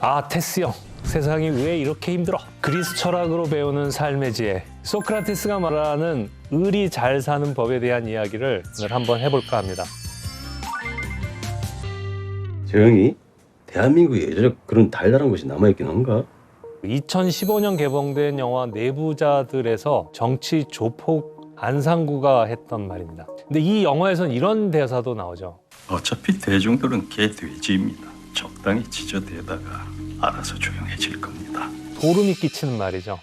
아, 테스 형. 세상이 왜 이렇게 힘들어? 그리스 철학으로 배우는 삶의 지혜. 소크라테스가 말하는 의리 잘 사는 법에 대한 이야기를 오늘 한번 해볼까 합니다. 저 형이 대한민국에 여전히 그런 달달한 것이 남아있긴 한가? 2015년 개봉된 영화 내부자들에서 정치 조폭 안상구가 했던 말입니다. 근데 이 영화에서는 이런 대사도 나오죠. 어차피 대중들은 개돼지입니다. 적당히 지저대다가 알아서 조용해질 겁니다. 소름이 끼치는 말이죠.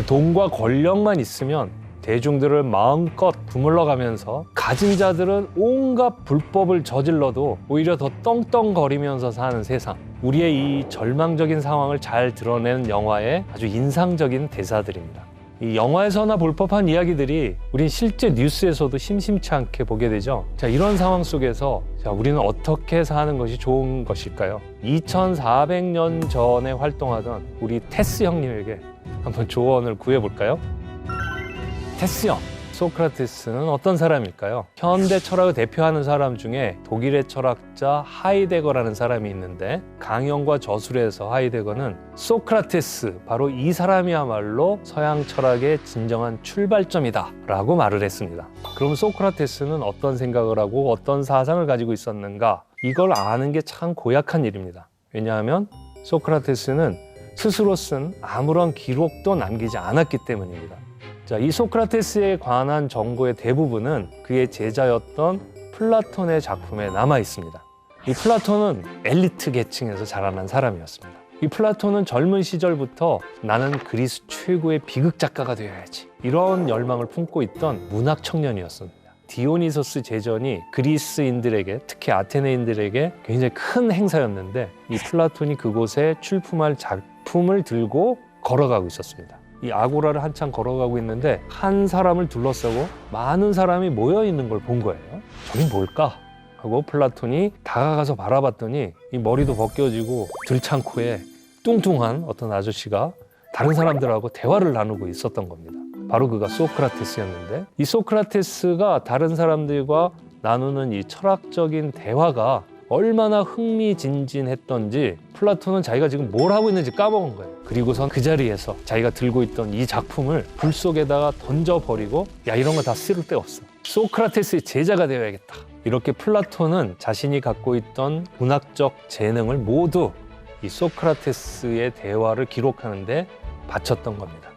돈과 권력만 있으면 대중들을 마음껏 부물러가면서 가진 자들은 온갖 불법을 저질러도 오히려 더 떵떵거리면서 사는 세상. 우리의 이 절망적인 상황을 잘 드러내는 영화의 아주 인상적인 대사들입니다. 이 영화에서나 볼 법한 이야기들이 우린 실제 뉴스에서도 심심치 않게 보게 되죠. 자, 이런 상황 속에서 우리는 어떻게 사는 것이 좋은 것일까요? 2400년 전에 활동하던 우리 테스 형님에게 한번 조언을 구해볼까요? 테스 형, 소크라테스는 어떤 사람일까요? 현대 철학을 대표하는 사람 중에 독일의 철학자 하이데거라는 사람이 있는데 강연과 저술에서 하이데거는 소크라테스, 바로 이 사람이야말로 서양 철학의 진정한 출발점이다 라고 말을 했습니다. 그럼 소크라테스는 어떤 생각을 하고 어떤 사상을 가지고 있었는가? 이걸 아는 게 참 고약한 일입니다. 왜냐하면 소크라테스는 스스로 쓴 아무런 기록도 남기지 않았기 때문입니다. 자, 이 소크라테스에 관한 정보의 대부분은 그의 제자였던 플라톤의 작품에 남아 있습니다. 이 플라톤은 엘리트 계층에서 자라난 사람이었습니다. 이 플라톤은 젊은 시절부터 나는 그리스 최고의 비극 작가가 되어야지, 이런 열망을 품고 있던 문학 청년이었습니다. 디오니소스 제전이 그리스인들에게, 특히 아테네인들에게 굉장히 큰 행사였는데 이 플라톤이 그곳에 출품할 작품을 들고 걸어가고 있었습니다. 이 아고라를 한참 걸어가고 있는데 한 사람을 둘러싸고 많은 사람이 모여 있는 걸 본 거예요. 저긴 뭘까? 하고 플라톤이 다가가서 바라봤더니 이 머리도 벗겨지고 들창코에 뚱뚱한 어떤 아저씨가 다른 사람들하고 대화를 나누고 있었던 겁니다. 바로 그가 소크라테스였는데 이 소크라테스가 다른 사람들과 나누는 이 철학적인 대화가 얼마나 흥미진진했던지 플라톤은 자기가 지금 뭘 하고 있는지 까먹은 거예요. 그리고선 그 자리에서 자기가 들고 있던 이 작품을 불 속에다가 던져버리고, 야, 이런 거 다 쓸데없어, 소크라테스의 제자가 되어야겠다. 이렇게 플라톤은 자신이 갖고 있던 문학적 재능을 모두 이 소크라테스의 대화를 기록하는데 바쳤던 겁니다.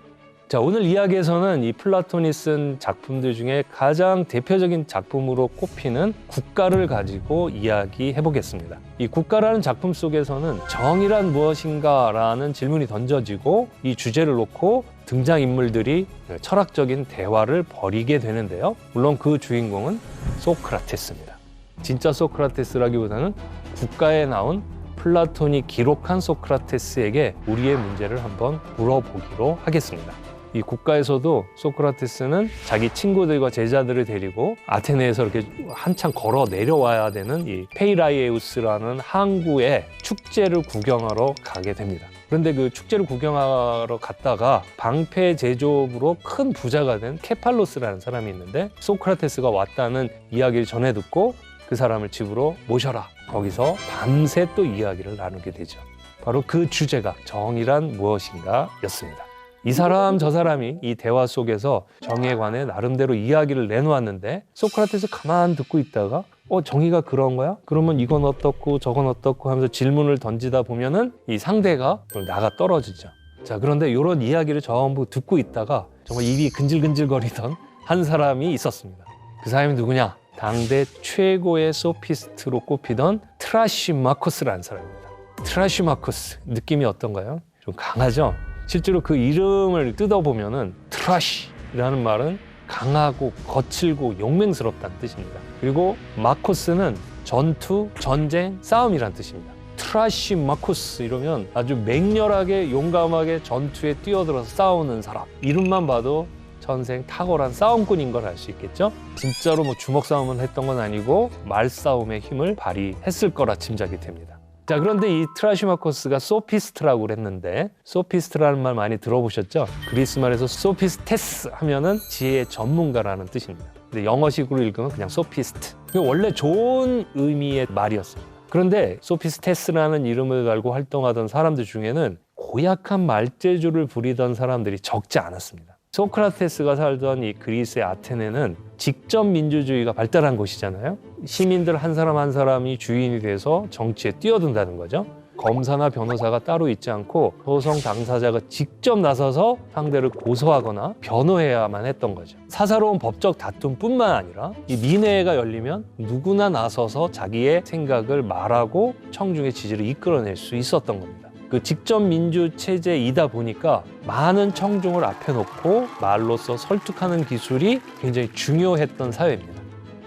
자, 오늘 이야기에서는 이 플라톤이 쓴 작품들 중에 가장 대표적인 작품으로 꼽히는 국가를 가지고 이야기해 보겠습니다. 이 국가라는 작품 속에서는 정의란 무엇인가 라는 질문이 던져지고 이 주제를 놓고 등장인물들이 철학적인 대화를 벌이게 되는데요. 물론 그 주인공은 소크라테스입니다. 진짜 소크라테스라기보다는 국가에 나온 플라톤이 기록한 소크라테스에게 우리의 문제를 한번 물어보기로 하겠습니다. 이 국가에서도 소크라테스는 자기 친구들과 제자들을 데리고 아테네에서 이렇게 한참 걸어 내려와야 되는 이 페이라이에우스라는 항구에 축제를 구경하러 가게 됩니다. 그런데 그 축제를 구경하러 갔다가 방패 제조업으로 큰 부자가 된 케팔로스라는 사람이 있는데 소크라테스가 왔다는 이야기를 전해 듣고 그 사람을 집으로 모셔라. 거기서 밤새 또 이야기를 나누게 되죠. 바로 그 주제가 정의란 무엇인가 였습니다. 이 사람 저 사람이 이 대화 속에서 정의에 관해 나름대로 이야기를 내놓았는데 소크라테스 가만 듣고 있다가 정의가 그런 거야? 그러면 이건 어떻고 저건 어떻고 하면서 질문을 던지다 보면은 이 상대가 나가 떨어지죠. 자, 그런데 이런 이야기를 전부 듣고 있다가 정말 입이 근질근질거리던 한 사람이 있었습니다. 그 사람이 누구냐? 당대 최고의 소피스트로 꼽히던 트라시마코스라는 사람입니다. 트라시마코스, 느낌이 어떤가요? 좀 강하죠? 실제로 그 이름을 뜯어보면은 트라시라는 말은 강하고 거칠고 용맹스럽다는 뜻입니다. 그리고 마코스는 전투, 전쟁, 싸움이란 뜻입니다. 트라시마코스 이러면 아주 맹렬하게 용감하게 전투에 뛰어들어서 싸우는 사람. 이름만 봐도 전생 탁월한 싸움꾼인 걸 알 수 있겠죠? 진짜로 뭐 주먹 싸움을 했던 건 아니고 말싸움의 힘을 발휘했을 거라 짐작이 됩니다. 자, 그런데 이 트라시마코스가 소피스트라고 그랬는데 소피스트라는 말 많이 들어보셨죠? 그리스 말에서 소피스테스 하면은 지혜의 전문가라는 뜻입니다. 근데 영어식으로 읽으면 그냥 소피스트. 원래 좋은 의미의 말이었습니다. 그런데 소피스테스라는 이름을 달고 활동하던 사람들 중에는 고약한 말재주를 부리던 사람들이 적지 않았습니다. 소크라테스가 살던 이 그리스의 아테네는 직접 민주주의가 발달한 곳이잖아요. 시민들 한 사람 한 사람이 주인이 돼서 정치에 뛰어든다는 거죠. 검사나 변호사가 따로 있지 않고 소송 당사자가 직접 나서서 상대를 고소하거나 변호해야만 했던 거죠. 사사로운 법적 다툼뿐만 아니라 이 민회가 열리면 누구나 나서서 자기의 생각을 말하고 청중의 지지를 이끌어낼 수 있었던 겁니다. 그 직접 민주 체제이다 보니까 많은 청중을 앞에 놓고 말로써 설득하는 기술이 굉장히 중요했던 사회입니다.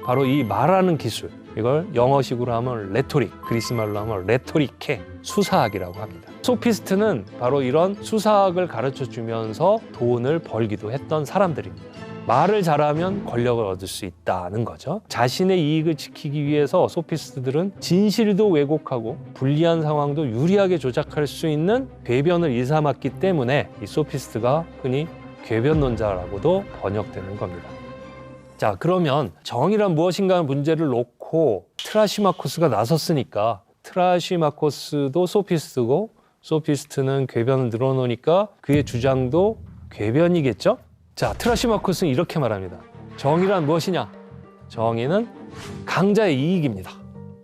바로 이 말하는 기술, 이걸 영어식으로 하면 레토릭, 그리스 말로 하면 레토리케, 수사학이라고 합니다. 소피스트는 바로 이런 수사학을 가르쳐 주면서 돈을 벌기도 했던 사람들입니다. 말을 잘하면 권력을 얻을 수 있다는 거죠. 자신의 이익을 지키기 위해서 소피스트들은 진실도 왜곡하고 불리한 상황도 유리하게 조작할 수 있는 궤변을 일삼았기 때문에 이 소피스트가 흔히 궤변론자라고도 번역되는 겁니다. 자, 그러면 정의란 무엇인가 하는 문제를 놓고 트라시마코스가 나섰으니까 트라시마코스도 소피스트고 소피스트는 궤변을 늘어놓으니까 그의 주장도 궤변이겠죠? 자, 트라시마코스는 이렇게 말합니다. 정의란 무엇이냐? 정의는 강자의 이익입니다.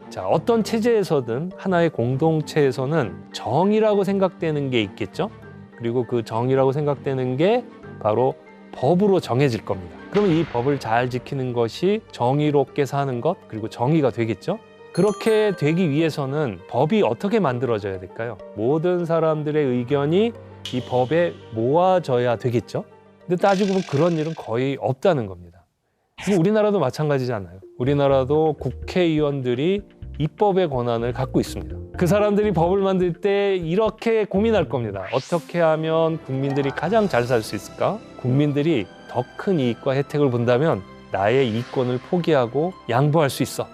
자, 어떤 체제에서든 하나의 공동체에서는 정의라고 생각되는 게 있겠죠? 그리고 그 정의라고 생각되는 게 바로 법으로 정해질 겁니다. 그러면 이 법을 잘 지키는 것이 정의롭게 사는 것, 그리고 정의가 되겠죠? 그렇게 되기 위해서는 법이 어떻게 만들어져야 될까요? 모든 사람들의 의견이 이 법에 모아져야 되겠죠? 근데 따지고 보면 그런 일은 거의 없다는 겁니다. 우리나라도 마찬가지잖아요. 우리나라도 국회의원들이 입법의 권한을 갖고 있습니다. 그 사람들이 법을 만들 때 이렇게 고민할 겁니다. 어떻게 하면 국민들이 가장 잘 살 수 있을까? 국민들이 더 큰 이익과 혜택을 본다면 나의 이권을 포기하고 양보할 수 있어.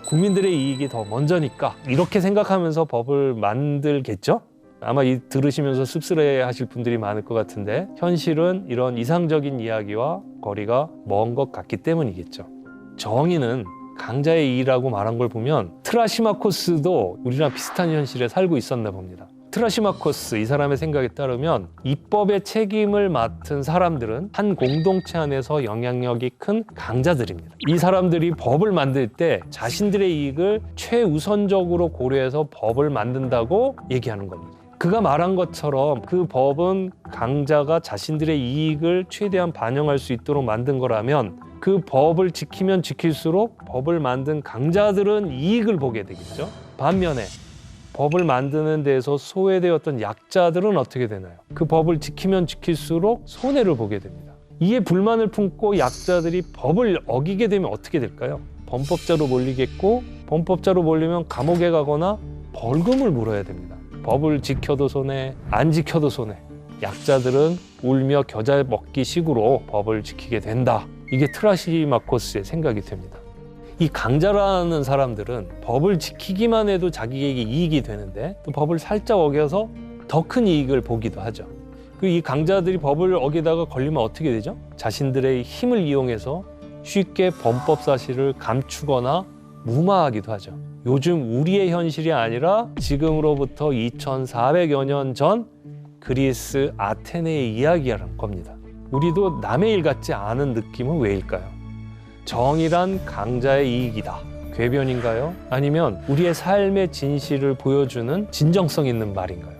국민들의 이익이 더 먼저니까 이렇게 생각하면서 법을 만들겠죠? 아마 들으시면서 씁쓸해 하실 분들이 많을 것 같은데 현실은 이런 이상적인 이야기와 거리가 먼 것 같기 때문이겠죠. 정의는 강자의 이익이라고 말한 걸 보면 트라시마코스도 우리랑 비슷한 현실에 살고 있었나 봅니다. 트라시마코스 이 사람의 생각에 따르면 입법의 책임을 맡은 사람들은 한 공동체 안에서 영향력이 큰 강자들입니다. 이 사람들이 법을 만들 때 자신들의 이익을 최우선적으로 고려해서 법을 만든다고 얘기하는 겁니다. 그가 말한 것처럼 그 법은 강자가 자신들의 이익을 최대한 반영할 수 있도록 만든 거라면 그 법을 지키면 지킬수록 법을 만든 강자들은 이익을 보게 되겠죠. 반면에 법을 만드는 데에서 소외되었던 약자들은 어떻게 되나요? 그 법을 지키면 지킬수록 손해를 보게 됩니다. 이에 불만을 품고 약자들이 법을 어기게 되면 어떻게 될까요? 범법자로 몰리겠고 범법자로 몰리면 감옥에 가거나 벌금을 물어야 됩니다. 법을 지켜도 손해, 안 지켜도 손해. 약자들은 울며 겨자 먹기 식으로 법을 지키게 된다. 이게 트라시마코스의 생각이 됩니다. 이 강자라는 사람들은 법을 지키기만 해도 자기에게 이익이 되는데 또 법을 살짝 어겨서 더 큰 이익을 보기도 하죠. 이 강자들이 법을 어기다가 걸리면 어떻게 되죠? 자신들의 힘을 이용해서 쉽게 범법 사실을 감추거나 무마하기도 하죠. 요즘 우리의 현실이 아니라 지금으로부터 2400여 년 전 그리스 아테네의 이야기라는 겁니다. 우리도 남의 일 같지 않은 느낌은 왜일까요? 정의란 강자의 이익이다. 궤변인가요? 아니면 우리의 삶의 진실을 보여주는 진정성 있는 말인가요?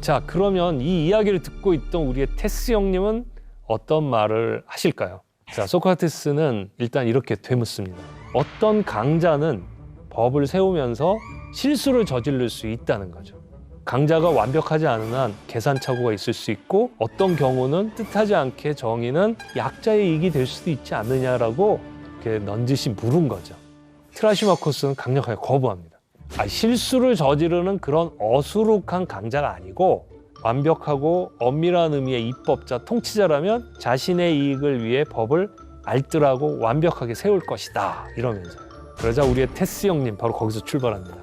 자, 그러면 이 이야기를 듣고 있던 우리의 테스 형님은 어떤 말을 하실까요? 자, 소크라테스는 일단 이렇게 되묻습니다. 어떤 강자는 법을 세우면서 실수를 저지를 수 있다는 거죠. 강자가 완벽하지 않은 한 계산착오가 있을 수 있고 어떤 경우는 뜻하지 않게 정의는 약자의 이익이 될 수도 있지 않느냐라고 이렇게 넌지시 물은 거죠. 트라시마코스는 강력하게 거부합니다. 실수를 저지르는 그런 어수룩한 강자가 아니고 완벽하고 엄밀한 의미의 입법자, 통치자라면 자신의 이익을 위해 법을 알뜰하고 완벽하게 세울 것이다 이러면서. 그러자 우리의 테스 형님 바로 거기서 출발합니다.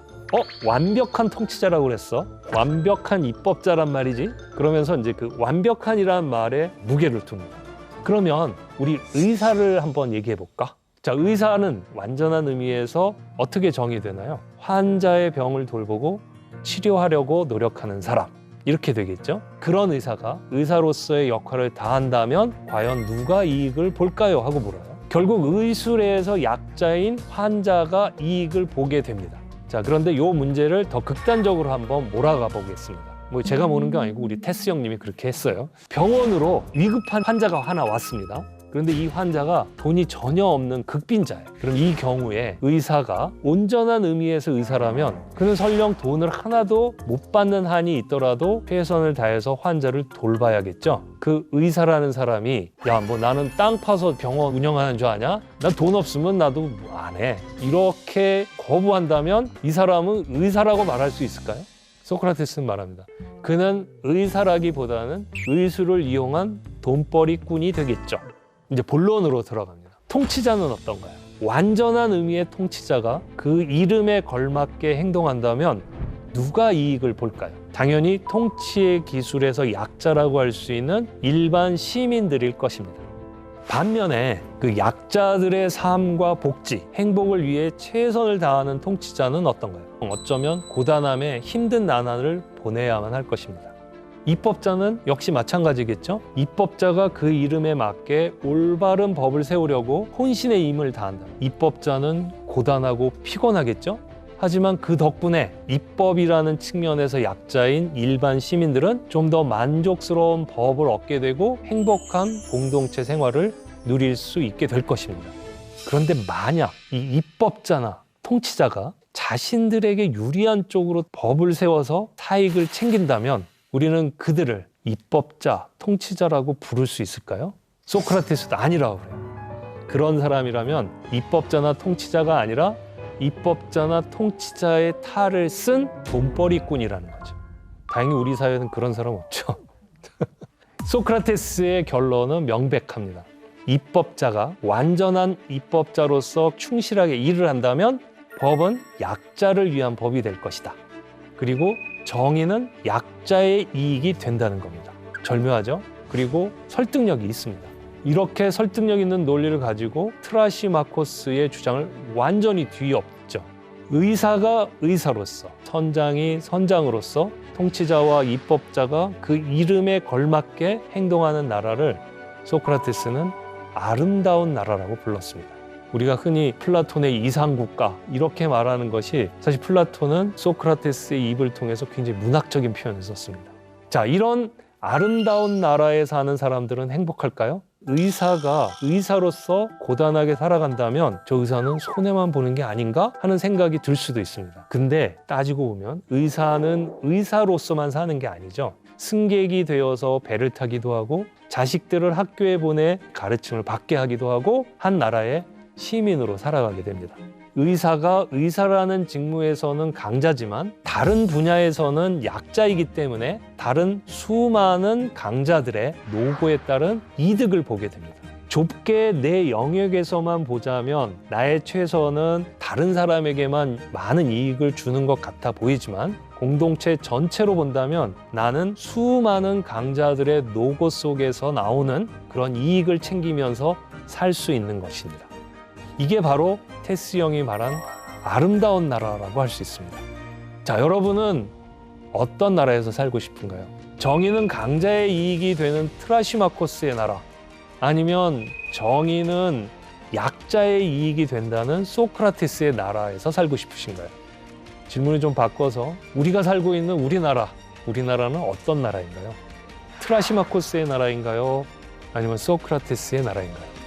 완벽한 통치자라고 그랬어? 완벽한 입법자란 말이지? 그러면서 이제 그 완벽한이라는 말에 무게를 둡니다. 그러면 우리 의사를 한번 얘기해 볼까? 자, 의사는 완전한 의미에서 어떻게 정의되나요? 환자의 병을 돌보고 치료하려고 노력하는 사람. 이렇게 되겠죠? 그런 의사가 의사로서의 역할을 다한다면 과연 누가 이익을 볼까요? 하고 물어요. 결국 의술에서 약자인 환자가 이익을 보게 됩니다. 자, 그런데 이 문제를 더 극단적으로 한번 몰아가 보겠습니다. 뭐 제가 모는 게 아니고 우리 테스 형님이 그렇게 했어요. 병원으로 위급한 환자가 하나 왔습니다. 그런데 이 환자가 돈이 전혀 없는 극빈자예요. 그럼 이 경우에 의사가 온전한 의미에서 의사라면 그는 설령 돈을 하나도 못 받는 한이 있더라도 최선을 다해서 환자를 돌봐야겠죠. 그 의사라는 사람이 야, 뭐 나는 땅 파서 병원 운영하는 줄 아냐? 난 돈 없으면 나도 안 해. 이렇게 거부한다면 이 사람은 의사라고 말할 수 있을까요? 소크라테스는 말합니다. 그는 의사라기보다는 의술을 이용한 돈벌이꾼이 되겠죠. 이제 본론으로 들어갑니다. 통치자는 어떤가요? 완전한 의미의 통치자가 그 이름에 걸맞게 행동한다면 누가 이익을 볼까요? 당연히 통치의 기술에서 약자라고 할 수 있는 일반 시민들일 것입니다. 반면에 그 약자들의 삶과 복지, 행복을 위해 최선을 다하는 통치자는 어떤가요? 어쩌면 고단함에 힘든 나날을 보내야만 할 것입니다. 입법자는 역시 마찬가지겠죠. 입법자가 그 이름에 맞게 올바른 법을 세우려고 혼신의 힘을 다한다. 입법자는 고단하고 피곤하겠죠. 하지만 그 덕분에 입법이라는 측면에서 약자인 일반 시민들은 좀 더 만족스러운 법을 얻게 되고 행복한 공동체 생활을 누릴 수 있게 될 것입니다. 그런데 만약 이 입법자나 통치자가 자신들에게 유리한 쪽으로 법을 세워서 사익을 챙긴다면 우리는 그들을 입법자, 통치자라고 부를 수 있을까요? 소크라테스도 아니라고 그래요. 그런 사람이라면 입법자나 통치자가 아니라 입법자나 통치자의 탈을 쓴 돈벌이꾼이라는 거죠. 다행히 우리 사회는 그런 사람 없죠. 소크라테스의 결론은 명백합니다. 입법자가 완전한 입법자로서 충실하게 일을 한다면 법은 약자를 위한 법이 될 것이다. 그리고 정의는 약자의 이익이 된다는 겁니다. 절묘하죠? 그리고 설득력이 있습니다. 이렇게 설득력 있는 논리를 가지고 트라시마코스의 주장을 완전히 뒤엎죠. 의사가 의사로서, 선장이 선장으로서, 통치자와 입법자가 그 이름에 걸맞게 행동하는 나라를 소크라테스는 아름다운 나라라고 불렀습니다. 우리가 흔히 플라톤의 이상국가 이렇게 말하는 것이 사실 플라톤은 소크라테스의 입을 통해서 굉장히 문학적인 표현을 썼습니다. 자, 이런 아름다운 나라에 사는 사람들은 행복할까요? 의사가 의사로서 고단하게 살아간다면 저 의사는 손해만 보는 게 아닌가 하는 생각이 들 수도 있습니다. 근데 따지고 보면 의사는 의사로서만 사는 게 아니죠. 승객이 되어서 배를 타기도 하고 자식들을 학교에 보내 가르침을 받게 하기도 하고 한 나라의 시민으로 살아가게 됩니다. 의사가 의사라는 직무에서는 강자지만 다른 분야에서는 약자이기 때문에 다른 수많은 강자들의 노고에 따른 이득을 보게 됩니다. 좁게 내 영역에서만 보자면 나의 최선은 다른 사람에게만 많은 이익을 주는 것 같아 보이지만 공동체 전체로 본다면 나는 수많은 강자들의 노고 속에서 나오는 그런 이익을 챙기면서 살 수 있는 것입니다. 이게 바로 테스 형이 말한 아름다운 나라라고 할 수 있습니다. 자, 여러분은 어떤 나라에서 살고 싶은가요? 정의는 강자의 이익이 되는 트라시마코스의 나라, 아니면 정의는 약자의 이익이 된다는 소크라테스의 나라에서 살고 싶으신가요? 질문을 좀 바꿔서 우리가 살고 있는 우리나라는 어떤 나라인가요? 트라시마코스의 나라인가요? 아니면 소크라테스의 나라인가요?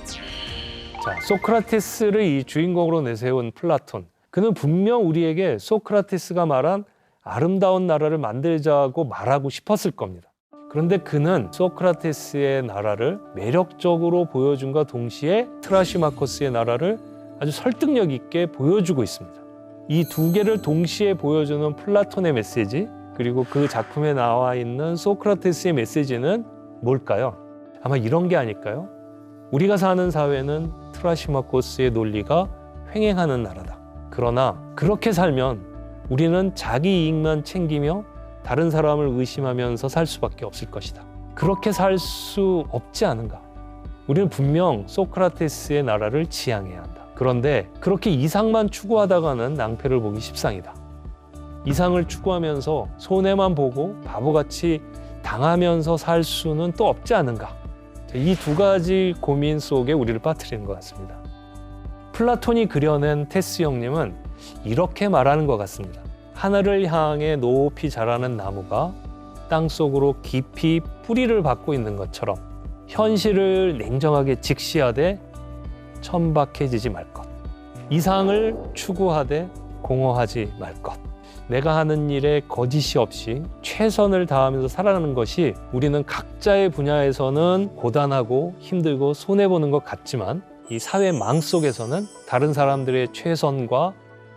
자, 소크라테스를 이 주인공으로 내세운 플라톤. 그는 분명 우리에게 소크라테스가 말한 아름다운 나라를 만들자고 말하고 싶었을 겁니다. 그런데 그는 소크라테스의 나라를 매력적으로 보여준과 동시에 트라시마코스의 나라를 아주 설득력 있게 보여주고 있습니다. 이 두 개를 동시에 보여주는 플라톤의 메시지, 그리고 그 작품에 나와 있는 소크라테스의 메시지는 뭘까요? 아마 이런 게 아닐까요? 우리가 사는 사회는 트라시마코스의 논리가 횡행하는 나라다. 그러나 그렇게 살면 우리는 자기 이익만 챙기며 다른 사람을 의심하면서 살 수밖에 없을 것이다. 그렇게 살 수 없지 않은가? 우리는 분명 소크라테스의 나라를 지향해야 한다. 그런데 그렇게 이상만 추구하다가는 낭패를 보기 십상이다. 이상을 추구하면서 손해만 보고 바보같이 당하면서 살 수는 또 없지 않은가. 이 두 가지 고민 속에 우리를 빠뜨리는 것 같습니다. 플라톤이 그려낸 테스 형님은 이렇게 말하는 것 같습니다. 하늘을 향해 높이 자라는 나무가 땅속으로 깊이 뿌리를 받고 있는 것처럼 현실을 냉정하게 직시하되 천박해지지 말 것. 이상을 추구하되 공허하지 말 것. 내가 하는 일에 거짓이 없이 최선을 다하면서 살아가는 것이 우리는 각자의 분야에서는 고단하고 힘들고 손해보는 것 같지만 이 사회망 속에서는 다른 사람들의 최선과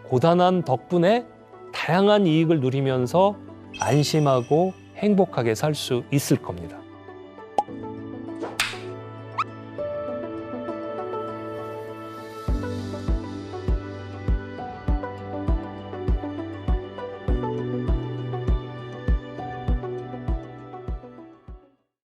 고단한 덕분에 다양한 이익을 누리면서 안심하고 행복하게 살 수 있을 겁니다.